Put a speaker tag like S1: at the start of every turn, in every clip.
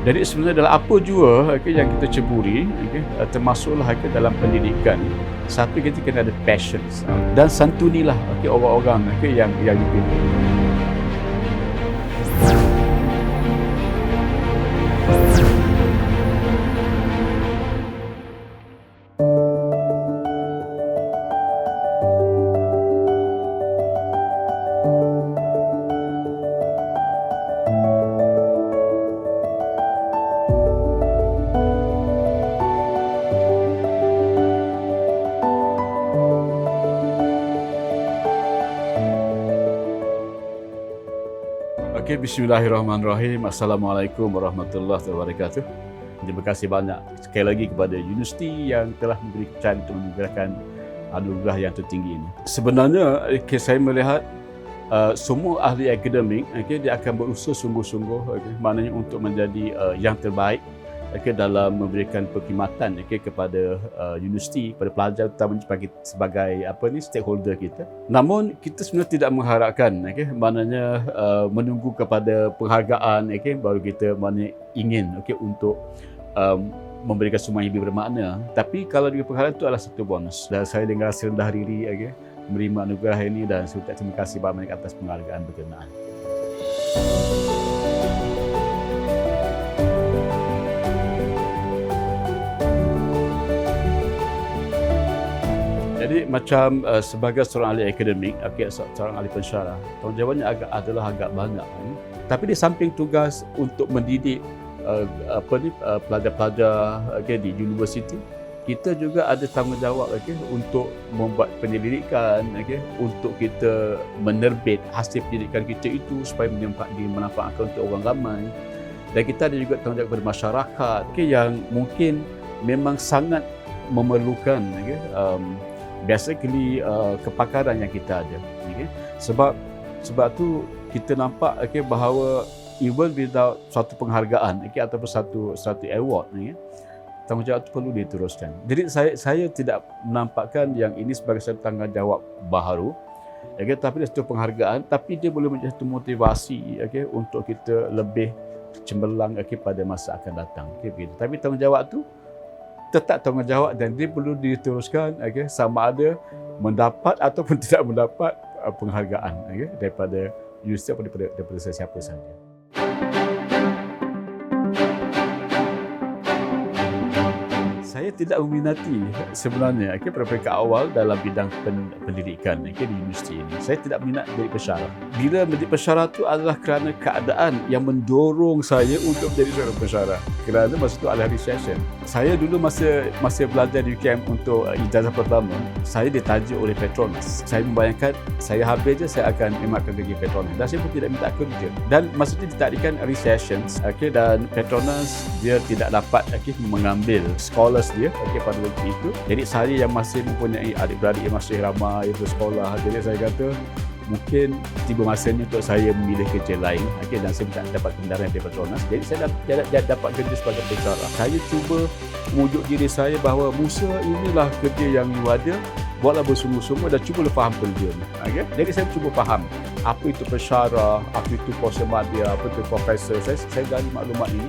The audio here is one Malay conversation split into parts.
S1: Jadi sebenarnya dalam apa jua yang kita ceburi, termasuklah dalam pendidikan, satu kita kena ada passion dan santunilah orang-orang yang dipilih. Bismillahirrahmanirrahim. Assalamualaikum warahmatullahi wabarakatuh. Terima kasih banyak sekali lagi kepada universiti yang telah memberikan untuk memberikan anugerah yang tertinggi ini. Sebenarnya saya melihat semua ahli akademik dia akan berusaha sungguh-sungguh maknanya untuk menjadi yang terbaik dalam memberikan perkhidmatan kepada universiti, kepada pelajar terutamanya sebagai stakeholder kita. Namun kita sebenarnya tidak mengharapkan maknanya menunggu kepada penghargaan baru kita ingin untuk memberikan semua yang lebih bermakna. Tapi kalau juga penghargaan itu adalah satu bonus. Dan saya dengan rasa rendah diri menerima anugerah ini dan saya terima kasih banyak atas penghargaan berkenaan. Jadi macam sebagai seorang ahli akademik, seorang ahli pensyarah, tanggungjawabnya adalah agak banyak. Tapi di samping tugas untuk mendidik pelajar-pelajar di universiti, kita juga ada tanggungjawab untuk membuat penyelidikan, untuk kita menerbit hasil penyelidikan kita itu supaya dimanfaatkan untuk orang ramai. Dan kita ada juga tanggungjawab kepada masyarakat yang mungkin memang sangat memerlukan basically kepakaran yang kita ada. Sebab tu kita nampak bahawa even without satu penghargaan ataupun satu award tanggungjawab itu perlu diteruskan. Jadi saya tidak menampakkan yang ini sebagai satu tanggungjawab baharu, tapi dia satu penghargaan, tapi dia boleh menjadi satu motivasi untuk kita lebih cemerlang pada masa akan datang. Tapi tanggungjawab tu tetap tanggungjawab dan dia perlu diteruskan sama ada mendapat ataupun tidak mendapat penghargaan daripada universiti atau daripada sesiapa sahaja. Saya tidak meminati sebenarnya pada peringkat awal dalam bidang pendidikan di universiti ini. Saya tidak minat menjadi pensyarah. Bila menjadi pensyarah itu adalah kerana keadaan yang mendorong saya untuk menjadi seorang pensyarah. Kerana masa itu adalah recession. Saya dulu masa belajar di UKM untuk ijazah pertama, saya ditajuk oleh Petronas. Saya membayangkan saya habis je saya akan memakkan kerja Petronas. Dan saya pun tidak minta kerja. Dan masa itu ditakdirkan recession dan Petronas dia tidak dapat mengambil scholars dia pada waktu itu. Jadi saya yang masih mempunyai adik-beradik yang masih ramai bersekolah. Jadi saya kata mungkin tiba masanya untuk saya memilih kerja lain dan saya tidak dapat kebenaran dari Petronas. Jadi saya dapat kerja sebagai pensyarah. Saya cuba menunjuk diri saya bahawa Musa inilah kerja yang you ada, buatlah bersungguh-sungguh dan cubalah faham kerja ni. Jadi saya cuba faham apa itu pensyarah, apa itu kuasa media, apa itu profesor. Saya gali maklumat ini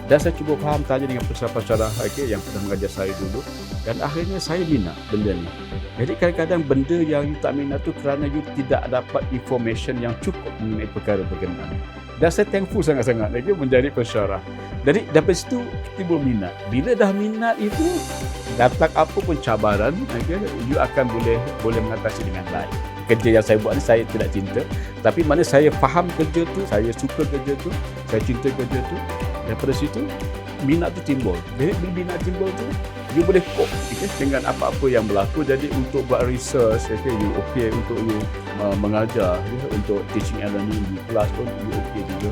S1: dan saya cuba faham tanya dengan pensyarah yang pernah mengajar saya dulu dan akhirnya saya minat benda ni. Jadi kadang-kadang benda yang you tak minat tu kerana you tidak dapat information yang cukup mengenai perkara berkenaan. Dan saya thankful sangat-sangat menjadi pensyarah. Jadi daripada situ kita boleh minat. Bila dah minat itu, datang apa pun cabaran, you akan boleh mengatasi dengan baik. Kerja yang saya buat ni saya tidak cinta, tapi mana saya faham kerja tu, saya suka kerja tu, saya cinta kerja tu. Daripada situ minat tu timbul. Jadi bila minat timbul tu, you boleh cope dengan apa-apa yang berlaku. Jadi untuk buat research, you okay untuk you mengajar, untuk teaching and learning di kelas pun you okay juga.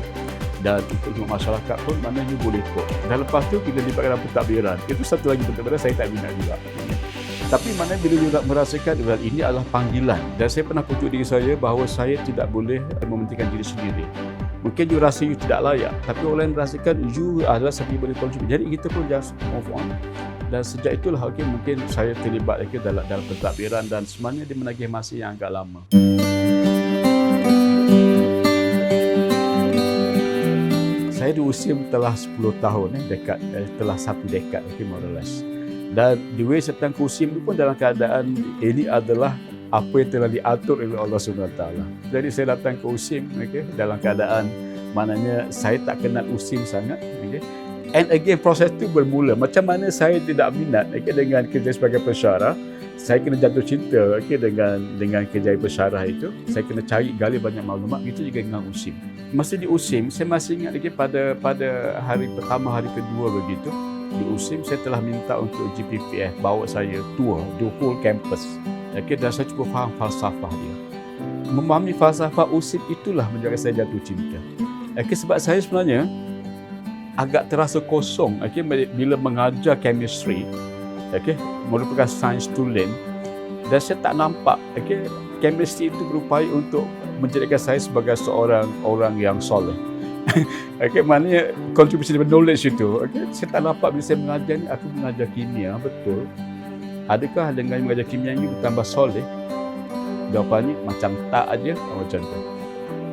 S1: Dan untuk masyarakat pun mana you boleh cope. Dan lepas tu bila libatkan dalam pentadbiran, itu satu lagi pentadbiran saya tak minat juga. Tapi mana bila you merasakan ini adalah panggilan. Dan saya pernah pujuk diri saya bahawa saya tidak boleh mementingkan diri sendiri. Mungkin you rasa you tidak layak, tapi orang lain merasakan you adalah seperti boleh kontribut. Jadi kita pun just move on. Dan sejak itulah mungkin saya terlibat dalam pentadbiran dan sebenarnya dia menagih masa yang agak lama. Saya di USIM telah 10 tahun, telah 1 dekad, more or less. Dan the way saya datang ke USIM itu pun dalam keadaan ini adalah apa yang telah diatur oleh Allah SWT. Jadi saya datang ke USIM dalam keadaan maknanya saya tak kenal USIM sangat. And again, proses itu bermula. Macam mana saya tidak minat dengan kerja sebagai pensyarah, saya kena jatuh cinta dengan kerja pensyarah itu. Saya kena cari gali banyak maklumat. Itu juga dengan USIM. Masa di USIM, saya masih ingat lagi pada hari pertama, hari kedua begitu, di USIM saya telah minta untuk GPPF bawa saya tour the whole campus. Dan saya cuba faham falsafah dia. Memahami falsafah USIM itulah menjadikan saya jatuh cinta. Sebab saya sebenarnya agak terasa kosong bila mengajar chemistry, merupakan science student, dan saya tak nampak chemistry itu berupaya untuk menjadikan saya sebagai seorang orang yang soleh. Maknanya kontribusi daripada knowledge itu, saya tak nampak bila saya mengajar ni. Aku mengajar kimia, betul. Adakah dengan mengajar kimia ini bertambah soleh? Jawapannya macam tak aja, macam tu.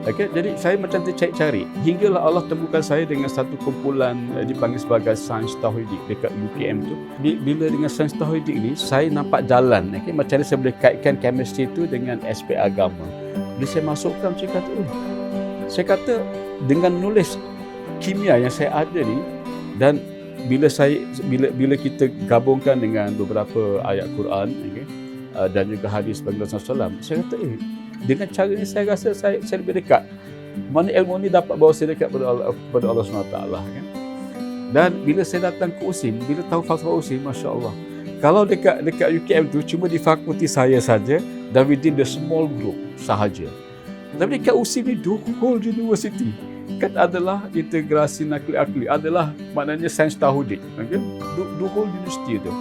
S1: Jadi saya macam tu cari-cari. Hinggalah Allah temukan saya dengan satu kumpulan dipanggil sebagai Sains Tauhidik dekat UPM tu. Bila dengan Sains Tauhidik ni, saya nampak jalan. Macam mana saya boleh kaitkan chemistry tu dengan aspek agama. Bila saya masukkan, saya kata dengan nulis kimia yang saya ada ni, dan bila kita gabungkan dengan beberapa ayat Quran dan juga hadis bagi Rasulullah SAW, saya kata dengan cara ini saya rasa saya lebih dekat. Mana ilmu ni dapat bawa saya dekat kepada Allah SWT. Dan bila saya datang ke USIM, bila tahu falsafah USIM, Masya Allah. Kalau dekat UKM tu cuma di fakulti saya saja dan within the small group sahaja. Tapi dekat USIM ni the whole university kan adalah integrasi nakli-akli, adalah maknanya sains tauhid. The whole university tu.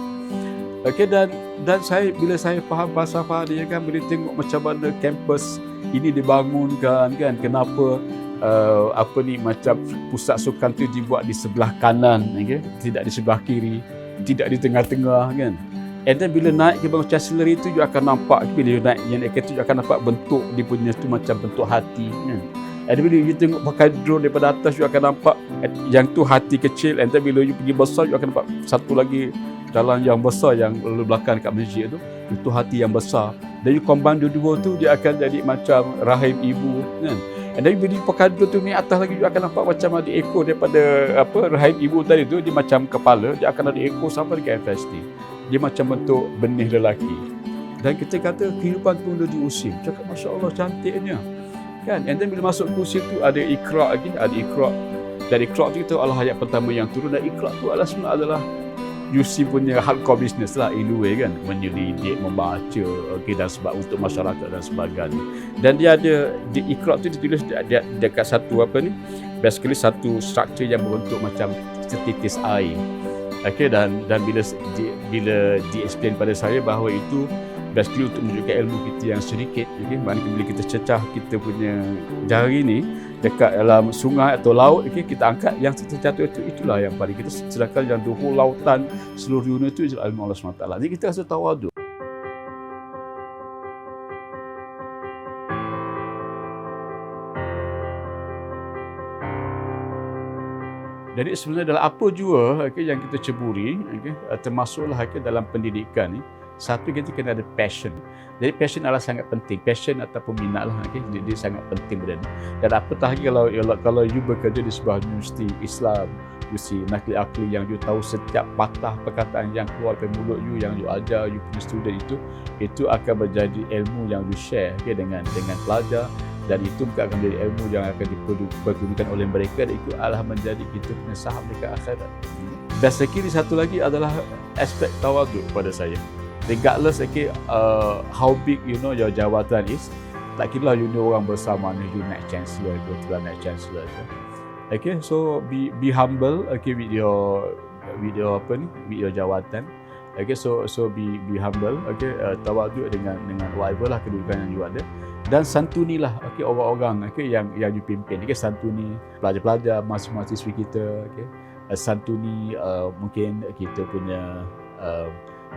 S1: Dan saya bila saya faham falsafah dia bila tengok macam mana kampus ini dibangunkan kenapa macam pusat sukan tu dibuat di sebelah kanan tidak di sebelah kiri, tidak di tengah-tengah And then bila naik ke bangun chancellery tu juga akan nampak, bila naik yang tu juga akan nampak bentuk dia punya tu macam bentuk hati And then bila you tengok pakai drone daripada atas, you akan nampak yang tu hati kecil. And then bila you pergi besar, you akan nampak satu lagi jalan yang besar yang lalu belakang dekat masjid tu. Itu hati yang besar. Dan you combine dua-dua tu, dia akan jadi macam rahim ibu And then bila you pakai drone tu ni atas lagi, you akan nampak macam ada ekor daripada rahim ibu tadi tu. Dia macam kepala, dia akan ada ekor sampai dekat FST. Dia macam bentuk benih lelaki. Dan kita kata kehidupan tu di USIM. Cakap Masya Allah cantiknya. And then bila masuk kursi tu ada Iqra lagi, ada Iqra. Dari Iqra tu kita Allah ayat pertama yang turun, dan Iqra tu sebenarnya adalah USIM punya hardcore business lah, in a way menyelidik, membaca dan sebab untuk masyarakat dan sebagainya. Dan dia ada di Iqra tu ditulis dekat satu basically satu struktur yang berbentuk macam setitis air. Dan bila di-explain pada saya bahawa itu basically untuk menunjukkan ilmu kita yang sedikit, maknanya bila kita cecah kita punya jari ni dekat dalam sungai atau laut, kita angkat yang terjatuh itulah yang paling kita, sedangkan yang whole lautan seluruh dunia itu adalah ilmu Allah SWT. Jadi kita rasa tawaduk. Jadi sebenarnya dalam apa jua yang kita ceburi, termasuklah dalam pendidikan ni, satu kita kena ada passion. Jadi passion adalah sangat penting. Passion ataupun minat lah, dia sangat penting benda ni. Dan apatah lagi kalau you bekerja di sebuah universiti Islam, universiti nakli akli yang you tahu setiap patah perkataan yang keluar dari mulut you, yang you ajar you punya student itu akan menjadi ilmu yang you share dengan pelajar. Dan itu bukan akan menjadi ilmu yang akan dipergunakan oleh mereka, dan itu adalah menjadi kita punya saham dekat akhirat. Dan sekali satu lagi adalah aspek tawaduk pada saya. Regardless how big your jawatan is, tak kira you know orang besar mana, you naik chancellor ke, telah naik chancellor ke. So be humble with your jawatan. So be humble, tawaduk dengan whatever lah kedudukan yang you ada. Dan santunilah orang-orang yang you pimpin. Santuni pelajar-pelajar, mahasiswa kita. Santuni mungkin kita punya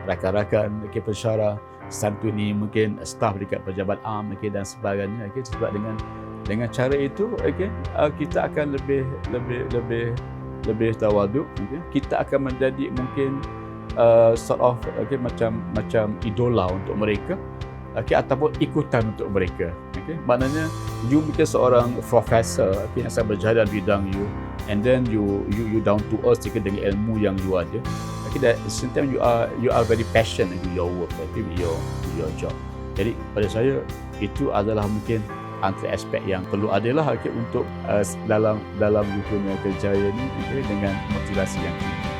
S1: rakan-rakan pensyarah, santuni mungkin staf dekat pejabat am dan sebagainya. Sebab dengan Dengan cara itu, kita akan lebih tawaduk. Kita akan menjadi mungkin sort of macam idola untuk mereka, ataupun ikutan untuk mereka. Maknanya you bukan seorang profesor yang sangat berjaya dalam bidang you, and then you down to earth dengan ilmu yang you ada. That sometimes you are very passionate with your work, with your job. Jadi pada saya itu adalah mungkin antara aspek yang perlu adalah untuk dalam you punya kerjaya ni dengan motivasi yang tinggi.